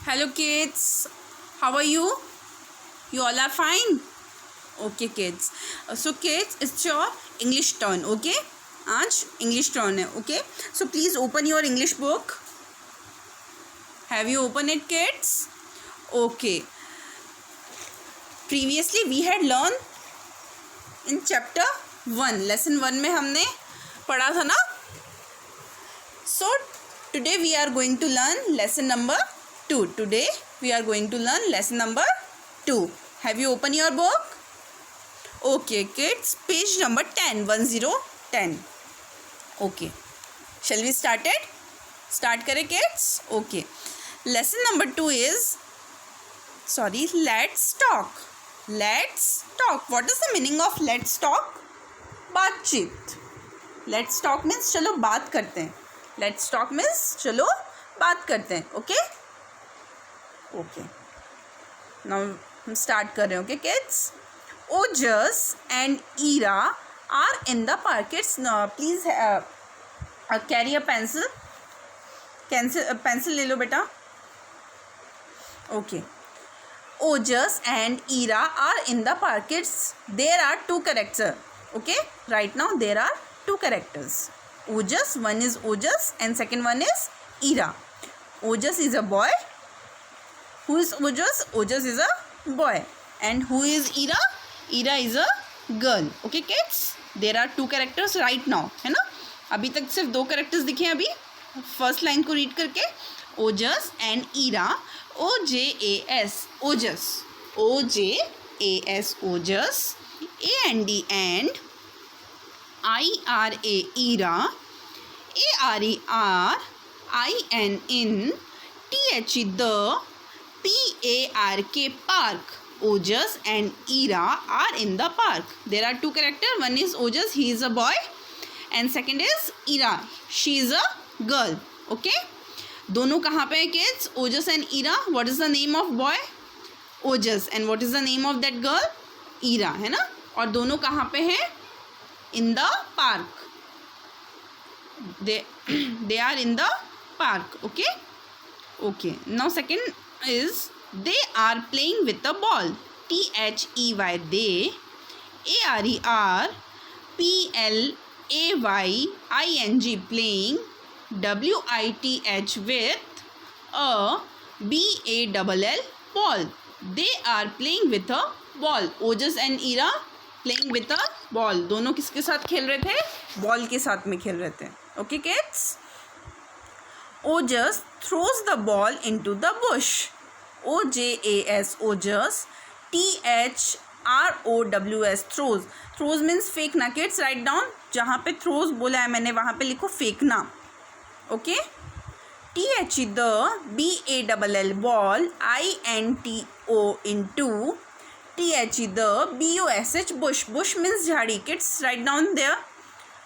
Hello kids, how are you? You all are fine? Okay kids. So kids, it's your English turn, okay? आज English turn है, okay? So please open your English book. Have you opened it kids? Okay. Previously we had learned in chapter 1, lesson 1 में हमने पढ़ा था ना? So today we are going to learn lesson number 2. Today we are going to learn lesson number 2. Have you opened your book? Okay kids, page number 10, 10. Okay. Shall we start it? Start करें kids? Okay. Lesson number 2 is, let's talk. Let's talk. What is the meaning of let's talk? बातचीत. Let's talk means चलो बात करते हैं. Let's talk means चलो बात करते हैं. Okay? Okay. Now हम start कर रहे हैं. Okay kids? Ojas and Ira are in the park. Kids, please carry a pencil. Pencil ले लो बेटा. Okay. Ojas and Ira are in the park. Kids, there are two characters. Okay? Right now there are two characters. Ojas, one is Ojas and second one is Ira. Ojas is a boy. Who is Ojas? Ojas is a boy. And who is Ira? Ira is a girl. Okay kids? There are two characters right now. है ना? अभी तक सिर्फ दो characters दिखे हैं अभी. First line को read करके. Ojas and Ira. O-J-A-S. Ojas. O-J-A-S. Ojas. A-N-D and I-R-A. Ira. A-R-E-R. I-N-N. T-H-E. The. P-A-R-K. Park. Ojas and Ira are in the park. There are two characters. One is Ojas, he is a boy, and second is Ira, she is a girl. Okay? दोनों कहाँ पे हैं kids? Ojas and Ira. What is the name of boy? Ojas. And what is the name of that girl? Ira. है ना? और दोनों कहाँ पे हैं? In the park. They are in the park. Okay? Okay. Now second is they are playing with the ball. T-H-E-Y. They. A-R-E-R. P-L-A-Y-I-N-G. Playing. W-I-T-H. With a B-A-L-L. Ball. They are playing with a ball. Ojas and Ira playing with a ball. दोनों किसके साथ खेल रहे थे? Ball के साथ में खेल रहे थे. Okay kids? Ojas throws the ball into the bush. O-J-A-S. Ojas. T-H-R-O-W-S. Throws. Throws means फेंकना. Kids write down. जहाँ पे throws बोला है मैंने वहाँ पे लिखो फेंकना. Okay? T-H-E. The. B-A-L-L. Ball. I-N-T-O. Into. T-H-E. The. B-U-S-H. Bush. Bush means झाड़ी. Kids write down there.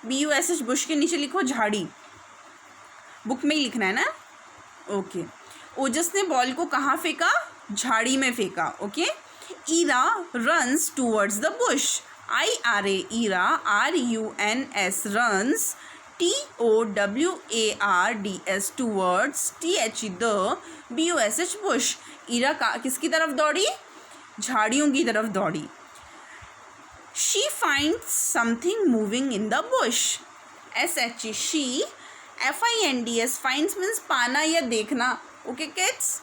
B-U-S-H. bush के नीचे लिखो झाड़ी. बुक में ही लिखना है ना. ओके. ओजस ने बॉल को कहाँ फेंका? झाड़ी में फेंका. Okay. Ira runs towards the bush. I-R-A. Ira. R-U-N-S. Runs. T-O-W-A-R-D-S. Towards. T-H-E. The. B-U-S-H. Bush. Ira किसकी तरफ दौड़ी? झाड़ियों की तरफ दौड़ी. She finds something moving in the bush. S-H-E. She. F-I-N-D-S. Finds means पाना या देखना. Okay kids?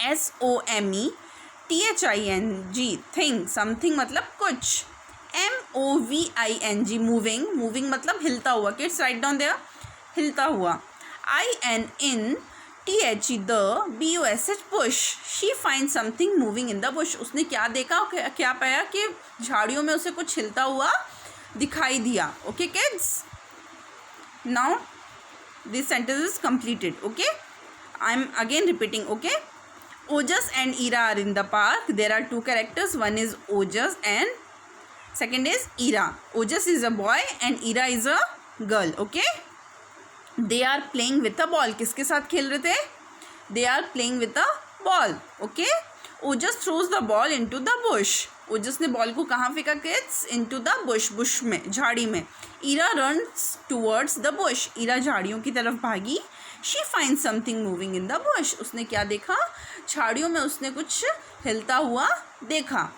S-O-M-E. T-H-I-N-G. Thing. Something मतलब कुछ. M-O-V-I-N-G. Moving. Moving मतलब हिलता हुआ. Kids write down there. हिलता हुआ. I-N-N. T-H-E. The. B-U-S-H. Bush. She finds something moving in the bush. उसने क्या देखा? क्या पाया कि झाड़ियों में उसे कुछ हिलता हुआ दिखाई दिया. Okay kids? Now this sentence is completed. Okay? I'm again repeating. Okay? Ojas and Ira are in the park. There are two characters. One is Ojas and second is Ira. Ojas is a boy and Ira is a girl. Okay? They are playing with a ball. किसके साथ खेल रहे थे? They are playing with a ball. Okay? Ojas throws the ball into the bush. ओजस ने ball को कहाँ फेंका kids? Into the bush. Bush में, झाड़ी में. Ira runs towards the bush. Ira झाड़ियों की तरफ भागी. She find something moving in the bush, उसने क्या देखा, झाड़ियों में उसने कुछ हिलता हुआ देखा.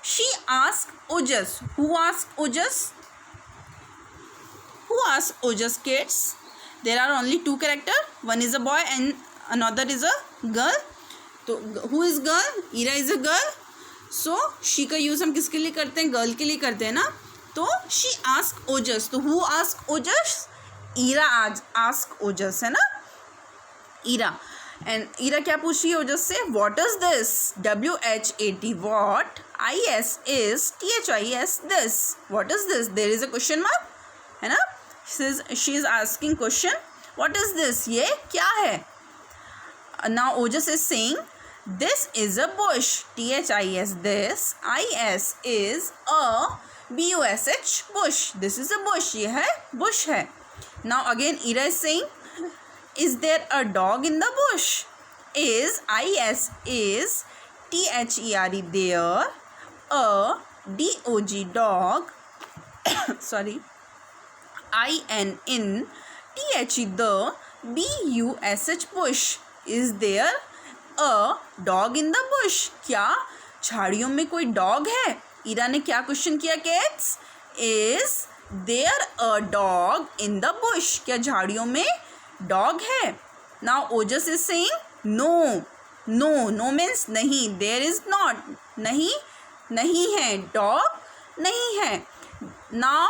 She ask Ojas, who ask Ojas, who asked Ojas kids? There are only two characters, one is a boy and another is a girl. तो who is girl? Ira is a girl. So she का use हम किसके लिए करते हैं, girl के लिए करते हैं ना. तो she asked Ojas, तो who asked Ojas? Ira asked Ojas, है ना, Ira. एंड ईरा क्या पूछ रही है ओजस से, what is this, WHAT what, IS is THIS this, what is this, there is a question mark, है ना. She is asking question, what is this, ये क्या है. Now Ojas is saying this is a bush, THIS this, IS is BUSH bush, this is a bush, ये है bush है. Now again Ira is saying is there a dog in the bush, is IS is THERE there, a DOG dog sorry, IN in THE the, BUSH bush, is there a dog in the bush, क्या झाड़ियों में कोई dog है. ईरा ने क्या question किया, kids, is there a dog in the bush, क्या झाड़ियों में डॉग है. Now Ojas is saying no, no, no means नहीं, देयर इज नॉट, नहीं, नहीं है, डॉग नहीं है. Now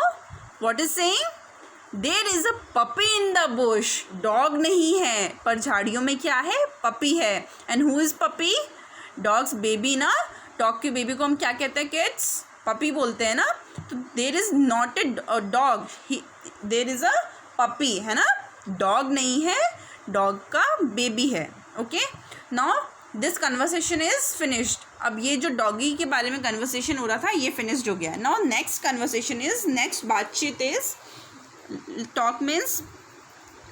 what is saying, there is a puppy in the bush, dog नहीं है पर झाड़ियों में क्या है, पपी है. And who is puppy, dog's baby ना, डॉग के बेबी को हम क्या कहते हैं किड्स, पपी बोलते हैं ना. तो there is not a dog, there is a puppy, है ना, डॉग नहीं है, डॉग का बेबी है. Okay, now this conversation is finished. अब ये जो डॉगी के बारे में कन्वर्सेशन हो रहा था ये फिनिश्ड हो गया. Now next conversation is, next बातचीत इज, टॉक मीन्स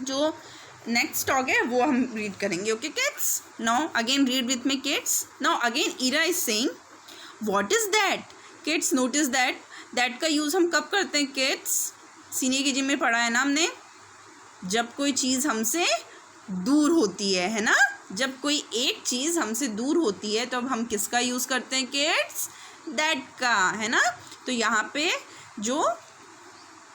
जो नेक्स्ट टॉक है वो हम रीड करेंगे. Okay kids, now again read with me kids. Now again Ira is saying what is that. Kids notice that, that का use हम कब करते हैं किड्स, सीनियर केजी में पढ़ा है ना हमने, जब कोई चीज़ हमसे दूर होती है ना, जब कोई एक चीज़ हमसे दूर होती है तो अब हम किसका यूज़ करते हैं किड्स, दैट का, है ना. तो यहाँ पे जो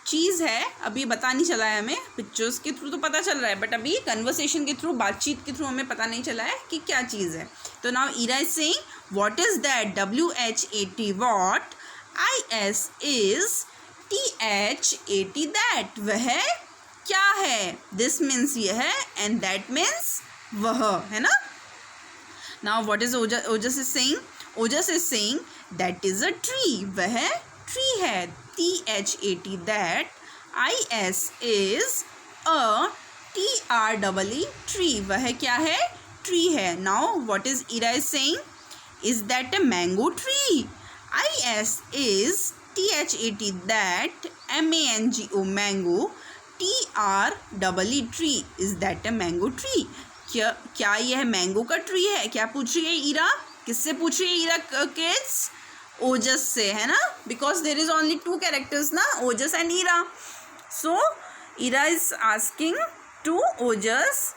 चीज़ है अभी पता नहीं चला है हमें, पिक्चर्स के थ्रू तो पता चल रहा है बट अभी कन्वर्सेशन के थ्रू, बातचीत के थ्रू हमें पता नहीं चला है कि क्या चीज़ है. तो now Ira is saying what is that, WHAT what, IS is THAT that, वह क्या है. दिस मीन्स ये है एंड दैट मीन्स वह, है ना. Now what is Ojas is saying, Ojas is saying that is a tree, वह ट्री है, THAT that, IS is TREE tree, वह क्या है, ट्री है. Now what is Ira is saying, is that a mango tree, IS is THAT that, MANGO mango, TREE tree, is that a mango tree, क्या यह mango का tree है. क्या पूछ रही है ईरा, किससे पूछ रही है ईरा किड्स, ओजस से, है ना, because there is only two characters ना, Ojas and Ira. So Ira is asking to Ojas,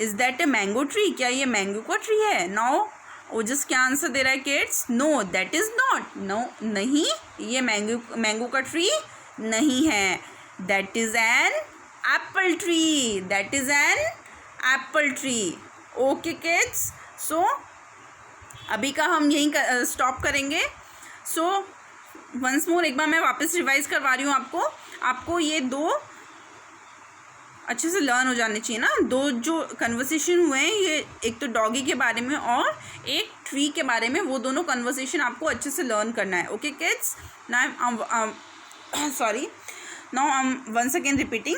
is that a mango tree, क्या ये मैंगो का ट्री है. नाउ ओजस क्या आंसर दे रहा है kids, no that is not, no नहीं, ये मैंगो का ट्री नहीं है, that is an apple tree, that is an apple tree. Okay kids, so अभी का हम यहीं स्टॉप करेंगे. सो वंस मोर एक बार मैं वापस रिवाइज करवा रही हूँ आपको ये दो अच्छे से लर्न हो जाने चाहिए ना. दो जो कन्वर्सेशन हुए हैं ये, एक तो डॉगी के बारे में और एक ट्री के बारे में, वो दोनों कन्वर्सेशन आपको अच्छे से लर्न करना है. Okay kids, now sorry, now I'm once again repeating,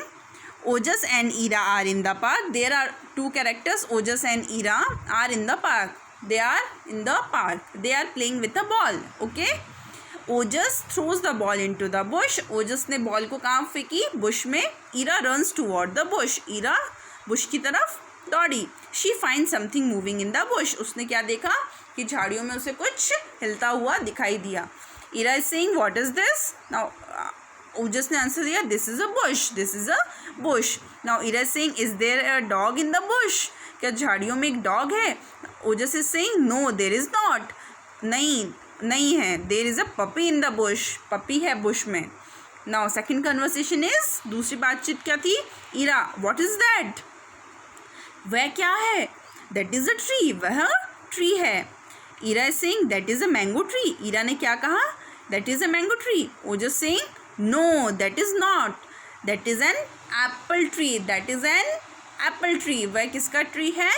Ojas and Ira are in the park. There are two characters, Ojas and Ira are in the park. They are in the park, they are playing with a ball. Okay, Ojas throws the ball into the bush. Ojas ने ball को कहाँ फेंकी, Bush में. Ira runs toward the bush. Ira Bush की तरफ दौड़ी. She finds something moving in the bush. उसने क्या देखा कि झाड़ियों में उसे कुछ हिलता हुआ दिखाई दिया. Ira is saying what is this. Now ओजस ने आंसर दिया this is a bush, this is a bush. Now Ira saying is there a dog in the bush, क्या झाड़ियों में एक डॉग है? Ojas is saying no there is not, नहीं है. There is a puppy in the bush, puppy है bush में. Now second conversation is, दूसरी बातचीत क्या थी? इरा व्हाट इज दैट, वह क्या है? दैट इज अ ट्री, वह ट्री है. Ira is saying that is a mango tree, Ira ने क्या कहा? That is a mango tree. Ojas saying no that is not, that is an apple tree, that is an apple tree. वह किसका tree है?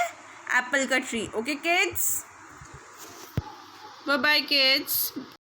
Apple का tree. Okay kids, bye bye kids.